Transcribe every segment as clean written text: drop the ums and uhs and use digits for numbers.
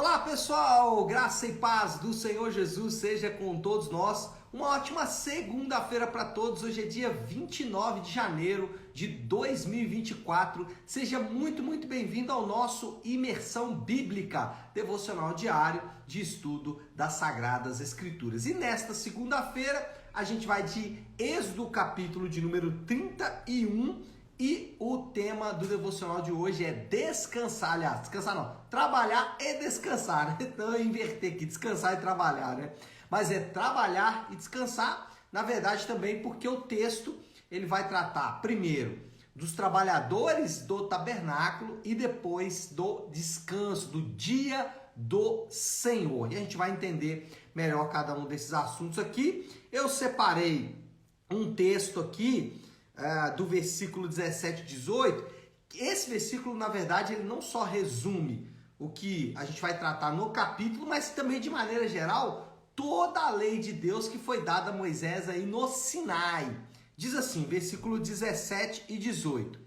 Olá pessoal, graça e paz do Senhor Jesus seja com todos nós. Uma ótima segunda-feira para todos. Hoje é dia 29 de janeiro de 2024. Seja muito bem-vindo ao nosso Imersão Bíblica, devocional diário de estudo das Sagradas Escrituras. E nesta segunda-feira a gente vai de Êxodo, capítulo de número 31. E o tema do devocional de hoje é descansar, aliás, descansar não, trabalhar e descansar, né? Então eu inverter aqui, descansar e trabalhar, né? Mas é trabalhar e descansar, na verdade também porque o texto, ele vai tratar primeiro dos trabalhadores do tabernáculo e depois do descanso, do dia do Senhor. E a gente vai entender melhor cada um desses assuntos aqui. Eu separei um texto aqui, do versículo 17 e 18, esse versículo, na verdade, ele não só resume o que a gente vai tratar no capítulo, mas também, de maneira geral, toda a lei de Deus que foi dada a Moisés aí no Sinai. Diz assim, versículo 17 e 18.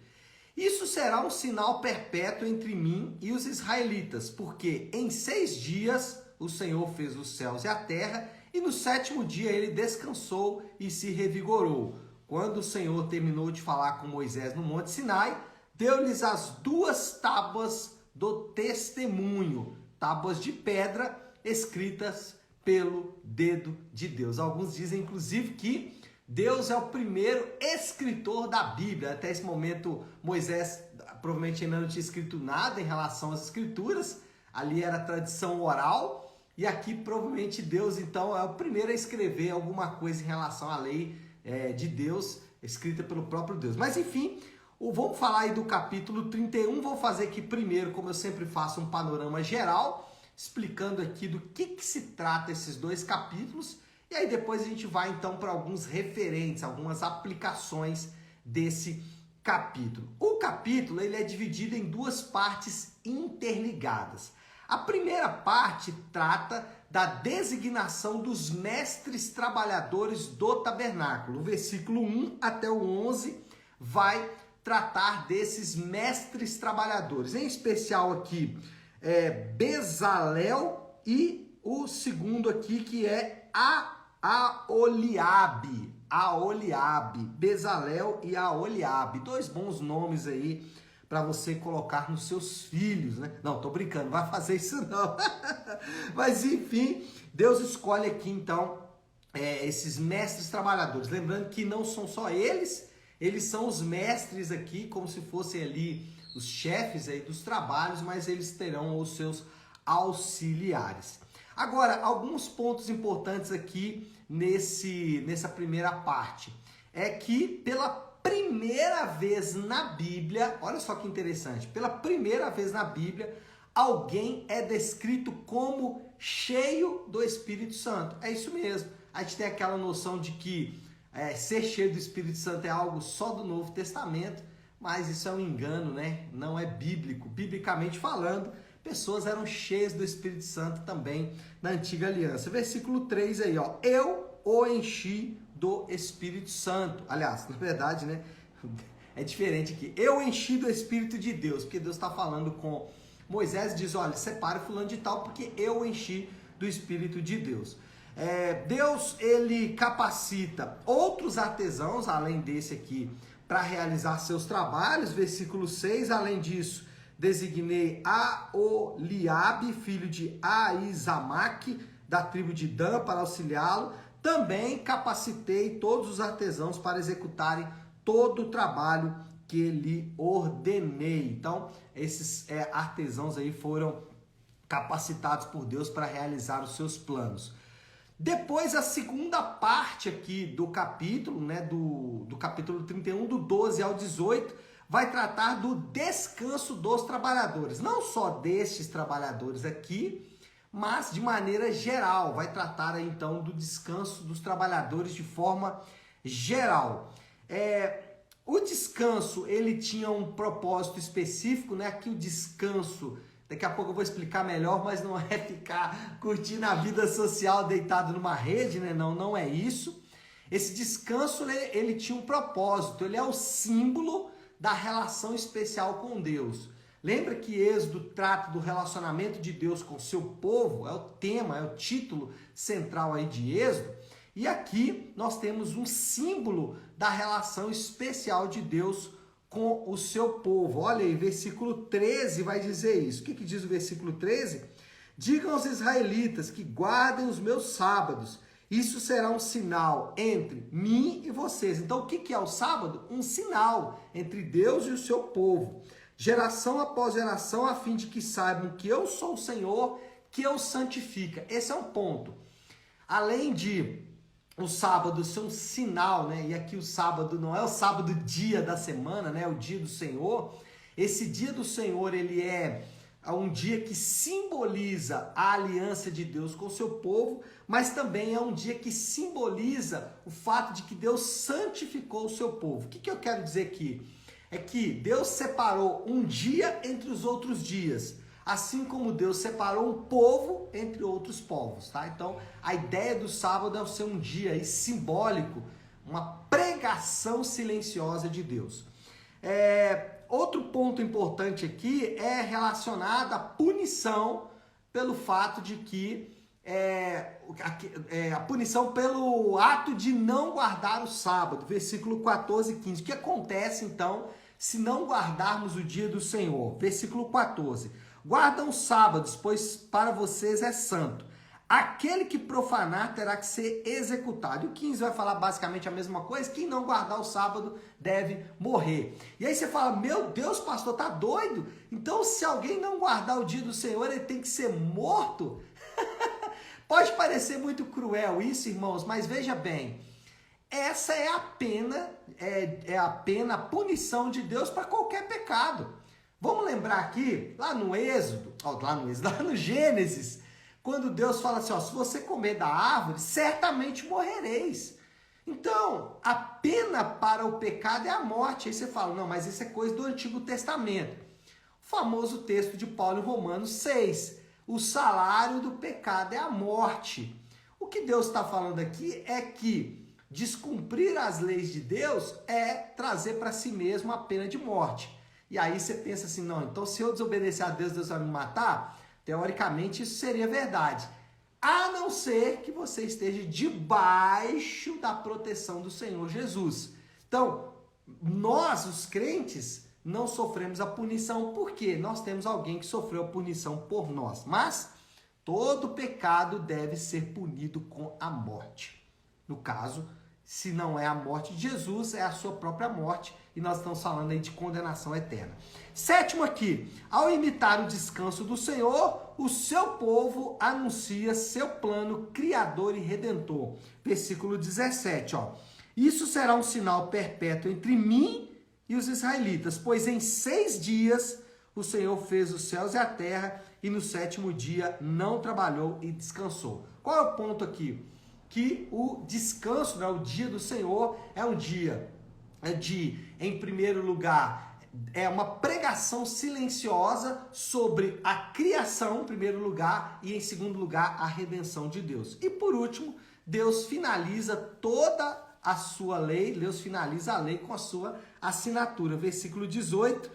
Isso será um sinal perpétuo entre mim e os israelitas, porque em 6 dias o Senhor fez os céus e a terra, e no 7º dia ele descansou e se revigorou. Quando o Senhor terminou de falar com Moisés no Monte Sinai, deu-lhes as 2 tábuas do testemunho, tábuas de pedra escritas pelo dedo de Deus. Alguns dizem, inclusive, que Deus é o primeiro escritor da Bíblia. Até esse momento, Moisés provavelmente ainda não tinha escrito nada em relação às escrituras. Ali era tradição oral. E aqui, provavelmente, Deus, então, é o primeiro a escrever alguma coisa em relação à lei de Deus, escrita pelo próprio Deus. Mas enfim, vamos falar aí do capítulo 31, vou fazer aqui primeiro, como eu sempre faço, um panorama geral, explicando aqui do que se trata esses 2 capítulos, e aí depois a gente vai então para alguns referentes, algumas aplicações desse capítulo. O capítulo ele é dividido em 2 partes interligadas. A primeira parte trata da designação dos mestres trabalhadores do tabernáculo. O versículo 1 até o 11 vai tratar desses mestres trabalhadores. Em especial aqui, Bezalel e o segundo aqui que é Aholiabe. Bezalel e Aholiabe. 2 bons nomes aí para você colocar nos seus filhos, né? Não, tô brincando, não vai fazer isso não. Mas enfim, Deus escolhe aqui então esses mestres trabalhadores. Lembrando que não são só eles são os mestres aqui, como se fossem ali os chefes aí dos trabalhos, mas eles terão os seus auxiliares. Agora, alguns pontos importantes aqui nessa primeira parte. É que pela primeira vez na Bíblia, olha só que interessante, pela primeira vez na Bíblia, alguém é descrito como cheio do Espírito Santo. É isso mesmo. A gente tem aquela noção de que ser cheio do Espírito Santo é algo só do Novo Testamento, mas isso é um engano, né? Não é bíblico. Biblicamente falando, pessoas eram cheias do Espírito Santo também na Antiga Aliança. Versículo 3 aí, ó. Eu o enchi do Espírito Santo. Aliás, na verdade, né? É diferente aqui. Eu enchi do Espírito de Deus, porque Deus está falando com Moisés e diz, olha, separe fulano de tal, porque eu enchi do Espírito de Deus. Deus, ele capacita outros artesãos, além desse aqui, para realizar seus trabalhos. Versículo 6, além disso, designei Aholiabe, filho de Aizamaque, da tribo de Dan, para auxiliá-lo. Também capacitei todos os artesãos para executarem todo o trabalho que lhe ordenei. Então, esses artesãos aí foram capacitados por Deus para realizar os seus planos. Depois, a segunda parte aqui do capítulo, né, do capítulo 31, do 12 ao 18, vai tratar do descanso dos trabalhadores. Não só destes trabalhadores aqui, mas de maneira geral, vai tratar aí, então do descanso dos trabalhadores de forma geral. O descanso, ele tinha um propósito específico, né? Aqui o descanso, daqui a pouco eu vou explicar melhor, mas não é ficar curtindo a vida social deitado numa rede, né? Não é isso. Esse descanso, ele tinha um propósito, ele é o símbolo da relação especial com Deus. Lembra que Êxodo trata do relacionamento de Deus com o seu povo? É o tema, é o título central aí de Êxodo. E aqui nós temos um símbolo da relação especial de Deus com o seu povo. Olha aí, versículo 13 vai dizer isso. O que diz o versículo 13? Digam aos israelitas que guardem os meus sábados. Isso será um sinal entre mim e vocês. Então, o que é o sábado? Um sinal entre Deus e o seu povo. Geração após geração, a fim de que saibam que eu sou o Senhor, que eu santifica. Esse é um ponto. Além de o sábado ser um sinal, né? E aqui o sábado não é o sábado dia da semana, né? O dia do Senhor. Esse dia do Senhor, ele é um dia que simboliza a aliança de Deus com o seu povo, mas também é um dia que simboliza o fato de que Deus santificou o seu povo. O que eu quero dizer aqui? É que Deus separou um dia entre os outros dias, assim como Deus separou um povo entre outros povos, tá? Então, a ideia do sábado é ser um dia aí simbólico, uma pregação silenciosa de Deus. Outro ponto importante aqui é relacionado à punição pelo fato de que a punição pelo ato de não guardar o sábado, versículo 14 e 15. O que acontece então se não guardarmos o dia do Senhor? Versículo 14. Guardam os sábados, pois para vocês é santo. Aquele que profanar terá que ser executado. E o 15 vai falar basicamente a mesma coisa. Quem não guardar o sábado deve morrer. E aí você fala, meu Deus, pastor, tá doido? Então se alguém não guardar o dia do Senhor, ele tem que ser morto? Pode parecer muito cruel isso, irmãos, mas veja bem. Essa é a pena, a punição de Deus para qualquer pecado. Vamos lembrar aqui, lá no Gênesis, quando Deus fala assim, se você comer da árvore, certamente morrereis. Então, a pena para o pecado é a morte. Aí você fala, não, mas isso é coisa do Antigo Testamento. O famoso texto de Paulo em Romanos 6. O salário do pecado é a morte. O que Deus está falando aqui é que descumprir as leis de Deus é trazer para si mesmo a pena de morte. E aí você pensa assim, não, então se eu desobedecer a Deus, Deus vai me matar? Teoricamente isso seria verdade. A não ser que você esteja debaixo da proteção do Senhor Jesus. Então, nós, os crentes, não sofremos a punição. Por quê? Nós temos alguém que sofreu a punição por nós. Mas todo pecado deve ser punido com a morte. No caso, se não é a morte de Jesus, é a sua própria morte. E nós estamos falando aí de condenação eterna. Sétimo aqui, ao imitar o descanso do Senhor, o seu povo anuncia seu plano criador e redentor. Versículo 17, Isso será um sinal perpétuo entre mim e os israelitas, pois em 6 dias o Senhor fez os céus e a terra, e no 7º dia não trabalhou e descansou. Qual é o ponto aqui? Que o descanso, o dia do Senhor, é um dia em primeiro lugar, é uma pregação silenciosa sobre a criação, em primeiro lugar, e em segundo lugar, a redenção de Deus. E por último, Deus finaliza toda a sua lei, Deus finaliza a lei com a sua assinatura. Versículo 18,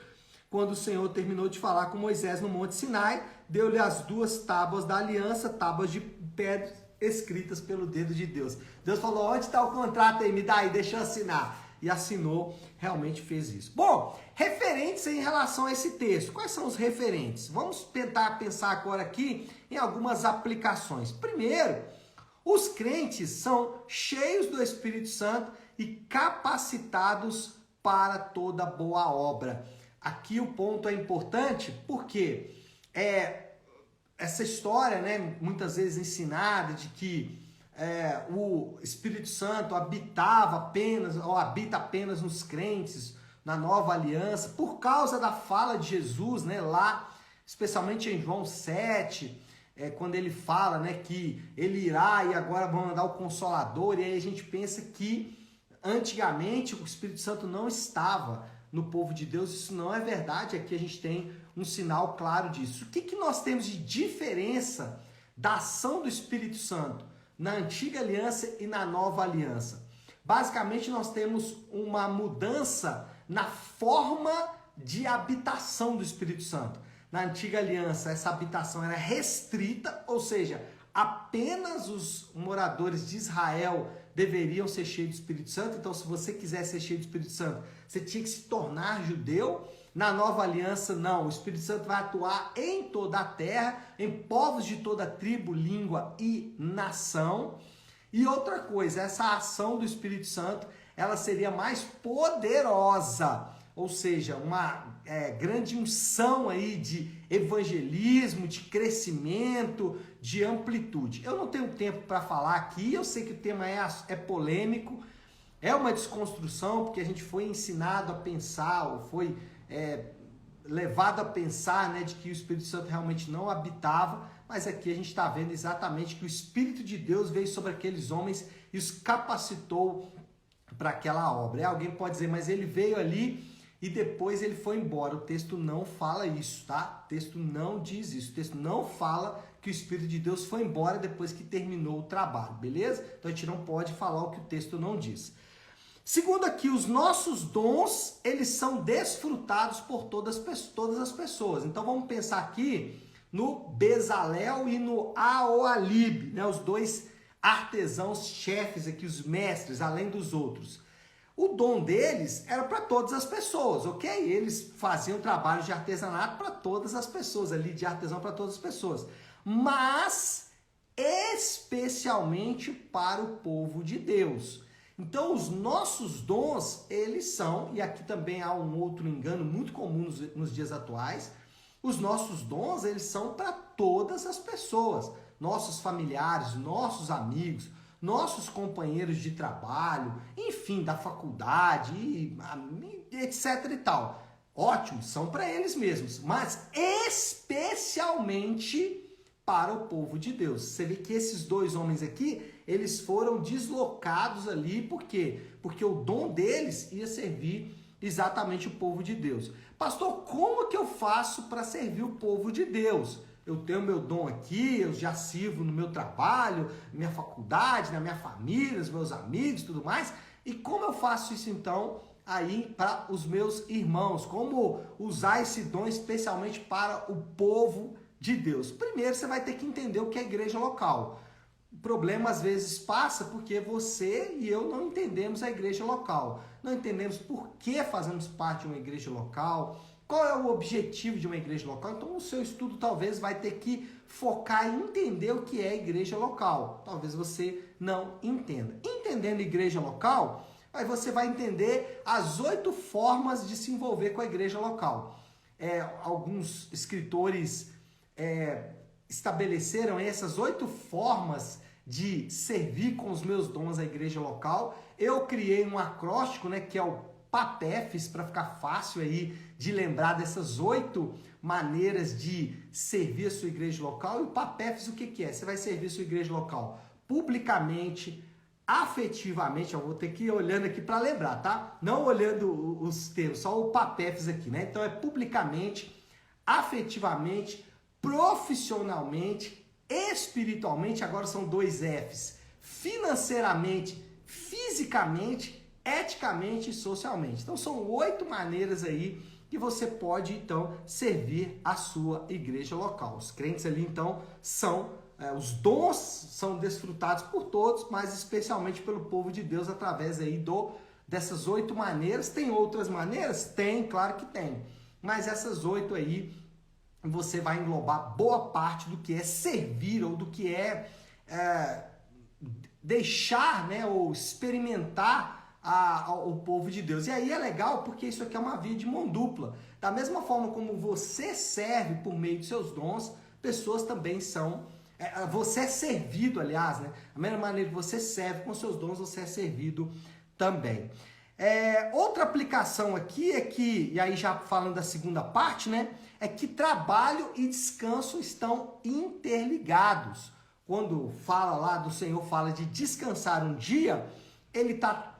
quando o Senhor terminou de falar com Moisés no Monte Sinai, deu-lhe as 2 tábuas da aliança, tábuas de pedra escritas pelo dedo de Deus. Deus falou, onde está o contrato aí? Me dá aí, deixa eu assinar. E assinou, realmente fez isso. Bom, referentes em relação a esse texto. Quais são os referentes? Vamos tentar pensar agora aqui em algumas aplicações. Primeiro, os crentes são cheios do Espírito Santo e capacitados para toda boa obra. Aqui o ponto é importante porque essa história, né, muitas vezes ensinada de que o Espírito Santo habita apenas nos crentes, na nova aliança, por causa da fala de Jesus, né, lá, especialmente em João 7, quando ele fala, né, que ele irá e agora vão mandar o Consolador, e aí a gente pensa que antigamente o Espírito Santo não estava no povo de Deus. Isso não é verdade, aqui a gente tem um sinal claro disso. O que nós temos de diferença da ação do Espírito Santo na antiga aliança e na nova aliança? Basicamente nós temos uma mudança na forma de habitação do Espírito Santo. Na antiga aliança, essa habitação era restrita, ou seja, apenas os moradores de Israel deveriam ser cheios do Espírito Santo. Então, se você quiser ser cheio do Espírito Santo, você tinha que se tornar judeu. Na nova aliança, não. O Espírito Santo vai atuar em toda a terra, em povos de toda tribo, língua e nação. E outra coisa, essa ação do Espírito Santo, ela seria mais poderosa, ou seja, uma grande unção aí de evangelismo, de crescimento, de amplitude. Eu não tenho tempo para falar aqui, eu sei que o tema é polêmico, é uma desconstrução, porque a gente foi ensinado a pensar, ou foi levado a pensar, né, de que o Espírito Santo realmente não habitava, mas aqui a gente está vendo exatamente que o Espírito de Deus veio sobre aqueles homens e os capacitou para aquela obra. Alguém pode dizer, mas ele veio ali e depois ele foi embora. O texto não fala isso, tá? O texto não diz isso. O texto não fala que o Espírito de Deus foi embora depois que terminou o trabalho, beleza? Então a gente não pode falar o que o texto não diz. Segundo aqui, os nossos dons, eles são desfrutados por todas as pessoas. Então vamos pensar aqui no Bezalel e no Aoalib, né? Os dois artesãos chefes aqui, os mestres, além dos outros. O dom deles era para todas as pessoas, ok? Eles faziam trabalho de artesanato para todas as pessoas, ali de artesão para todas as pessoas. Mas especialmente para o povo de Deus. Então, os nossos dons, eles são, e aqui também há um outro engano muito comum nos dias atuais, os nossos dons, eles são para todas as pessoas, nossos familiares, nossos amigos, nossos companheiros de trabalho, enfim, da faculdade, etc e tal. Ótimo, são para eles mesmos, mas especialmente para o povo de Deus. Você vê que esses dois homens aqui, eles foram deslocados ali, por quê? Porque o dom deles ia servir exatamente o povo de Deus. Pastor, como que eu faço para servir o povo de Deus? Eu tenho meu dom aqui, eu já sirvo no meu trabalho, na minha faculdade, na minha família, nos meus amigos e tudo mais. E como eu faço isso então aí para os meus irmãos? Como usar esse dom especialmente para o povo de Deus? Primeiro você vai ter que entender o que é igreja local. O problema às vezes passa porque você e eu não entendemos a igreja local. Não entendemos por que fazemos parte de uma igreja local, qual é o objetivo de uma igreja local. Então o seu estudo talvez vai ter que focar em entender o que é igreja local. Talvez você não entenda. Entendendo igreja local, aí você vai entender as 8 formas de se envolver com a igreja local. Alguns escritores estabeleceram essas 8 formas de servir com os meus dons à igreja local. Eu criei um acróstico, né, que é o PAPEFs, para ficar fácil aí de lembrar dessas 8 maneiras de servir a sua igreja local. E o PAPEFs, o que é? Você vai servir a sua igreja local publicamente, afetivamente. Eu vou ter que ir olhando aqui para lembrar, tá? Não olhando os termos, só o PAPEFs aqui, né? Então é publicamente, afetivamente, profissionalmente, espiritualmente, agora são 2 Fs, financeiramente, fisicamente, eticamente e socialmente. Então são 8 maneiras aí que você pode então servir a sua igreja local. Os crentes ali então os dons são desfrutados por todos, mas especialmente pelo povo de Deus através aí dessas 8 maneiras. Tem outras maneiras? Tem, claro que tem. Mas essas 8 aí você vai englobar boa parte do que é servir ou do que é deixar, né, ou experimentar o povo de Deus. E aí é legal porque isso aqui é uma via de mão dupla. Da mesma forma como você serve por meio de seus dons, pessoas também são... você é servido, aliás, né? Da mesma maneira que você serve com seus dons, você é servido também. Outra aplicação aqui é que, e aí já falando da segunda parte, né? É que trabalho e descanso estão interligados. Quando fala lá do Senhor, fala de descansar um dia, ele está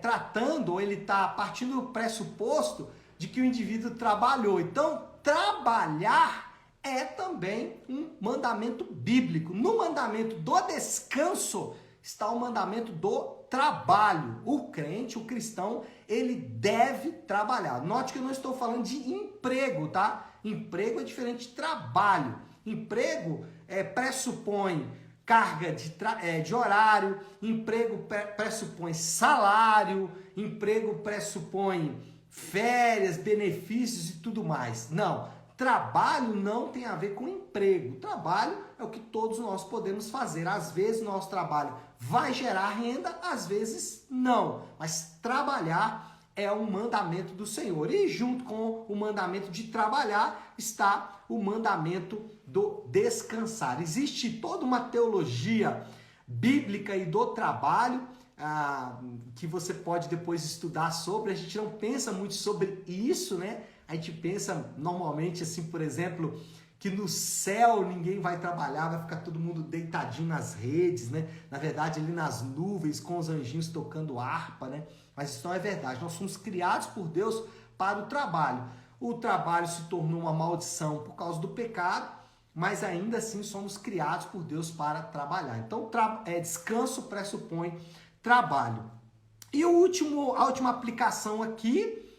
tratando, ou ele está partindo do pressuposto de que o indivíduo trabalhou. Então, trabalhar é também um mandamento bíblico. No mandamento do descanso, está o mandamento do trabalho. O crente, o cristão, ele deve trabalhar. Note que eu não estou falando de emprego, tá? Emprego é diferente de trabalho. Emprego pressupõe carga de horário, emprego pressupõe salário, emprego pressupõe férias, benefícios e tudo mais. Não, trabalho não tem a ver com emprego. Trabalho é o que todos nós podemos fazer. Às vezes nosso trabalho vai gerar renda, às vezes não. Mas trabalhar é um mandamento do Senhor. E junto com o mandamento de trabalhar está o mandamento do descansar. Existe toda uma teologia bíblica e do trabalho que você pode depois estudar sobre. A gente não pensa muito sobre isso, né? A gente pensa normalmente assim, por exemplo, que no céu ninguém vai trabalhar, vai ficar todo mundo deitadinho nas redes, né? Na verdade, ali nas nuvens, com os anjinhos tocando harpa, né? Mas isso não é verdade. Nós somos criados por Deus para o trabalho. O trabalho se tornou uma maldição por causa do pecado, mas ainda assim somos criados por Deus para trabalhar. Então, descanso pressupõe trabalho. E a última aplicação aqui,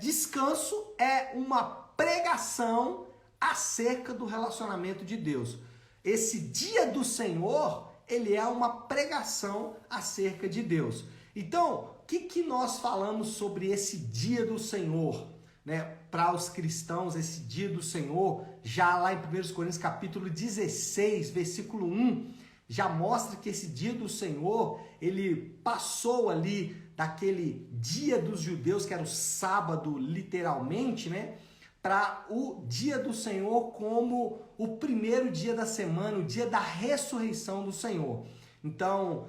descanso é uma pregação acerca do relacionamento de Deus. Esse dia do Senhor, ele é uma pregação acerca de Deus. Então, o que nós falamos sobre esse dia do Senhor, né? Para os cristãos, esse dia do Senhor, já lá em 1 Coríntios capítulo 16, versículo 1, já mostra que esse dia do Senhor, ele passou ali daquele dia dos judeus, que era o sábado literalmente, né? Para o dia do Senhor como o primeiro dia da semana, o dia da ressurreição do Senhor. Então,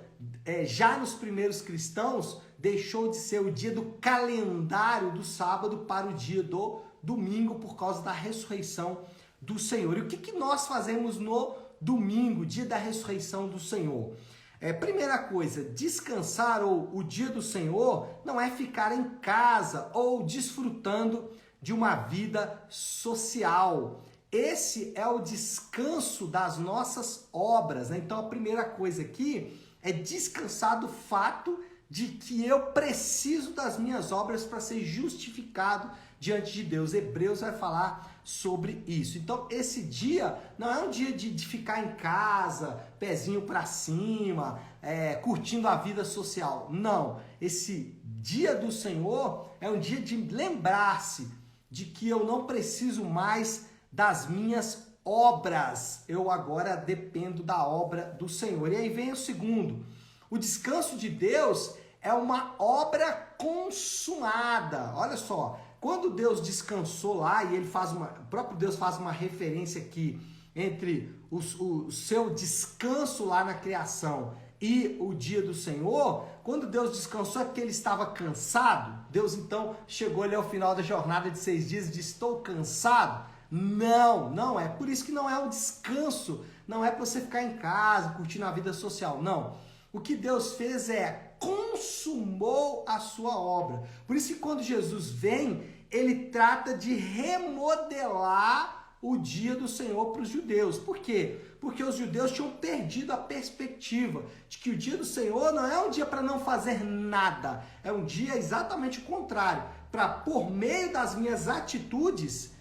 já nos primeiros cristãos, deixou de ser o dia do calendário do sábado para o dia do domingo, por causa da ressurreição do Senhor. E o que nós fazemos no domingo, dia da ressurreição do Senhor? Primeira coisa, descansar ou o dia do Senhor não é ficar em casa ou desfrutando de uma vida social. Esse é o descanso das nossas obras, né? Então a primeira coisa aqui é descansar do fato de que eu preciso das minhas obras para ser justificado diante de Deus. Hebreus vai falar sobre isso. Então esse dia não é um dia de ficar em casa, pezinho para cima, curtindo a vida social. Não, esse dia do Senhor é um dia de lembrar-se de que eu não preciso mais das minhas obras. Eu agora dependo da obra do Senhor. E aí vem o segundo. O descanso de Deus é uma obra consumada. Olha só, quando Deus descansou lá, e o próprio Deus faz uma referência aqui entre o seu descanso lá na criação e o dia do Senhor, quando Deus descansou é porque ele estava cansado. Deus então chegou ali ao final da jornada de 6 dias e disse: estou cansado. Não é. Por isso que não é um descanso, não é para você ficar em casa, curtindo a vida social, não. O que Deus fez consumou a sua obra. Por isso que quando Jesus vem, ele trata de remodelar o dia do Senhor para os judeus. Por quê? Porque os judeus tinham perdido a perspectiva de que o dia do Senhor não é um dia para não fazer nada, é um dia exatamente o contrário, para por meio das minhas atitudes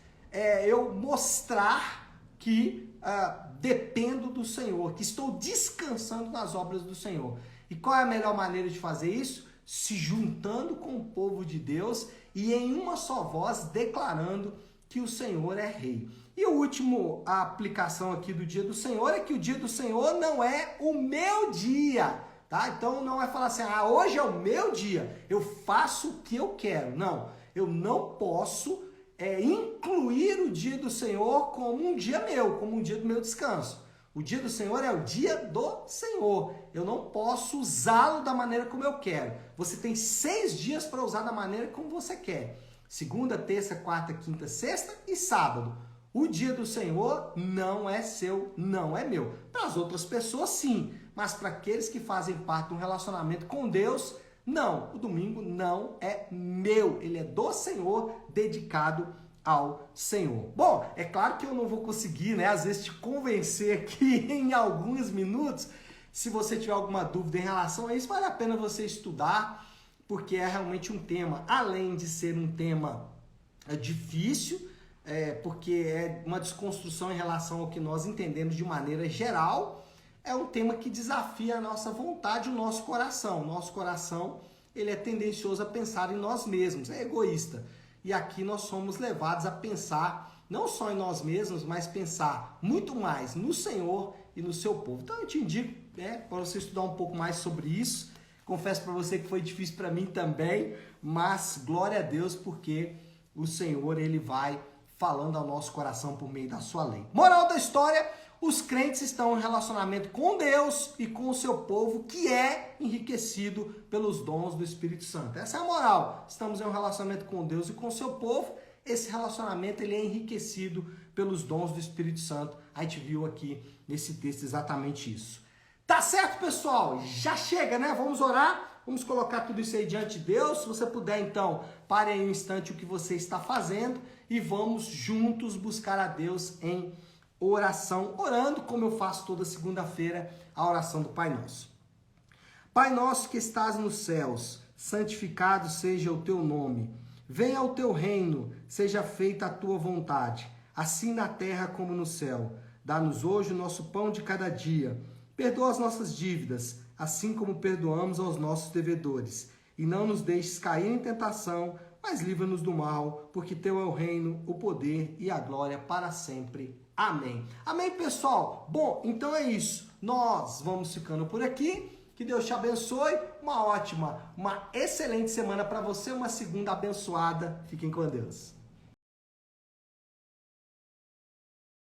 eu mostrar que dependo do Senhor, que estou descansando nas obras do Senhor. E qual é a melhor maneira de fazer isso? Se juntando com o povo de Deus e em uma só voz declarando que o Senhor é rei. E a última aplicação aqui do dia do Senhor é que o dia do Senhor não é o meu dia, tá? Então não é falar assim, hoje é o meu dia, eu faço o que eu quero. Não, eu não posso incluir o dia do Senhor como um dia meu, como um dia do meu descanso. O dia do Senhor é o dia do Senhor. Eu não posso usá-lo da maneira como eu quero. Você tem 6 dias para usar da maneira como você quer. Segunda, terça, quarta, quinta, sexta e sábado. O dia do Senhor não é seu, não é meu. Para as outras pessoas, sim. Mas para aqueles que fazem parte de um relacionamento com Deus, não. O domingo não é meu. Ele é do Senhor, dedicado ao Senhor. Bom, é claro que eu não vou conseguir, às vezes te convencer aqui em alguns minutos Se você tiver alguma dúvida em relação a isso, vale a pena você estudar, porque é realmente um tema, além de ser um tema difícil, porque é uma desconstrução em relação ao que nós entendemos de maneira geral, é um tema que desafia a nossa vontade, o nosso coração. O nosso coração, ele é tendencioso a pensar em nós mesmos, é egoísta. E aqui nós somos levados a pensar não só em nós mesmos, mas pensar muito mais no Senhor e no seu povo. Então eu te indico para você estudar um pouco mais sobre isso. Confesso para você que foi difícil para mim também, mas glória a Deus, porque o Senhor, ele vai falando ao nosso coração por meio da sua lei. Moral da história: os crentes estão em relacionamento com Deus e com o seu povo, que é enriquecido pelos dons do Espírito Santo. Essa é a moral. Estamos em um relacionamento com Deus e com o seu povo. Esse relacionamento, ele é enriquecido pelos dons do Espírito Santo. A gente viu aqui nesse texto exatamente isso. Tá certo, pessoal? Já chega, né? Vamos orar. Vamos colocar tudo isso aí diante de Deus. Se você puder, então, pare aí um instante o que você está fazendo e vamos juntos buscar a Deus em oração, orando como eu faço toda segunda-feira, a oração do Pai Nosso. Pai nosso que estás nos céus, santificado seja o teu nome. Venha o teu reino, seja feita a tua vontade, assim na terra como no céu. Dá-nos hoje o nosso pão de cada dia. Perdoa as nossas dívidas, assim como perdoamos aos nossos devedores. E não nos deixes cair em tentação, mas livra-nos do mal, porque teu é o reino, o poder e a glória para sempre. Amém. Amém, pessoal? Bom, então é isso. Nós vamos ficando por aqui. Que Deus te abençoe. Uma excelente semana para você. Uma segunda abençoada. Fiquem com Deus.